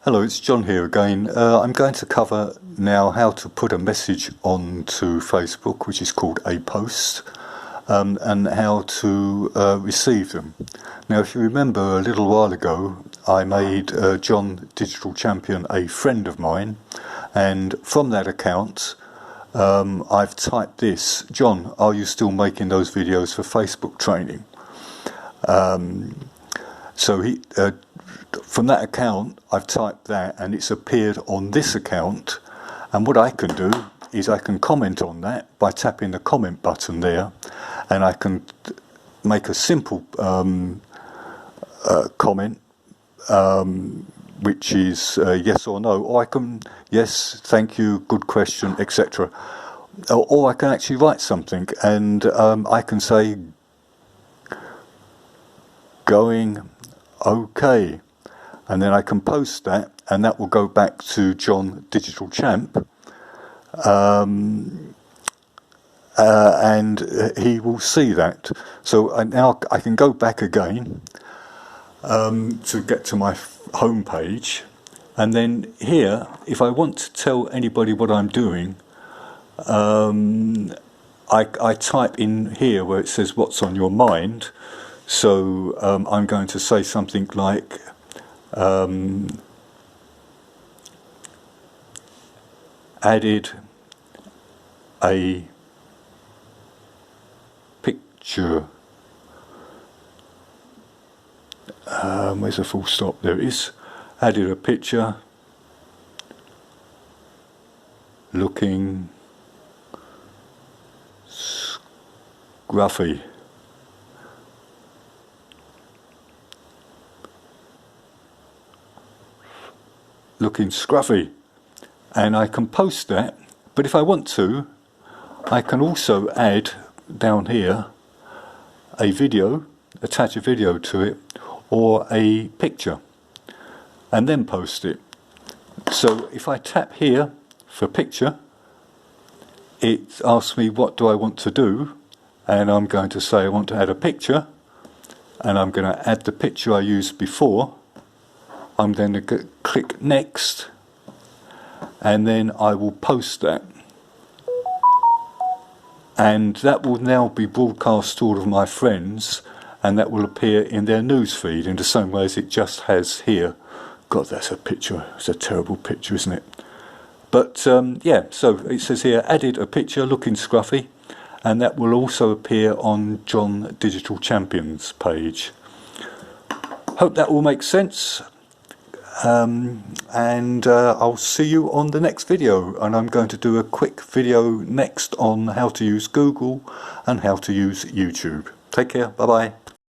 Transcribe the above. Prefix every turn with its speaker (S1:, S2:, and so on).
S1: Hello, it's John here again. I'm going to cover now how to put a message onto Facebook, which is called a post, and how to receive them. Now, if you remember a little while ago, I made John Digital Champion a friend of mine, and from that account, I've typed this: John, are you still making those videos for Facebook training? From that account, I've typed that, and it's appeared on this account. And what I can do is I can comment on that by tapping the comment button there, and I can make a simple comment, which is yes or no, or I can yes, thank you, good question, etc. Or I can actually write something, and I can say going okay. And then I can post that, and that will go back to John Digital Champ, and he will see that. So now I can go back again to get to my home page, and then here, if I want to tell anybody what I'm doing, I type in here where it says what's on your mind. So I'm going to say something like added a picture. Where's the full stop? There it is. Added a picture looking scruffy. Looking scruffy, and I can post that. But if I want to, I can also add down here a video, attach a video to it, or a picture, and then post it. So if I tap here for picture, it asks me what do I want to do, and I'm going to say I want to add a picture, and I'm going to add the picture I used before. I'm going to click next, and then I will post that, and that will now be broadcast to all of my friends, and that will appear in their news feed in the same way as it just has here. God, that's a picture. It's a terrible picture, isn't it? But yeah, so it says here added a picture looking scruffy, and that will also appear on John Digital Champions page. Hope that all makes sense. I'll see you on the next video, and I'm going to do a quick video next on how to use Google and how to use YouTube. Take care, bye bye.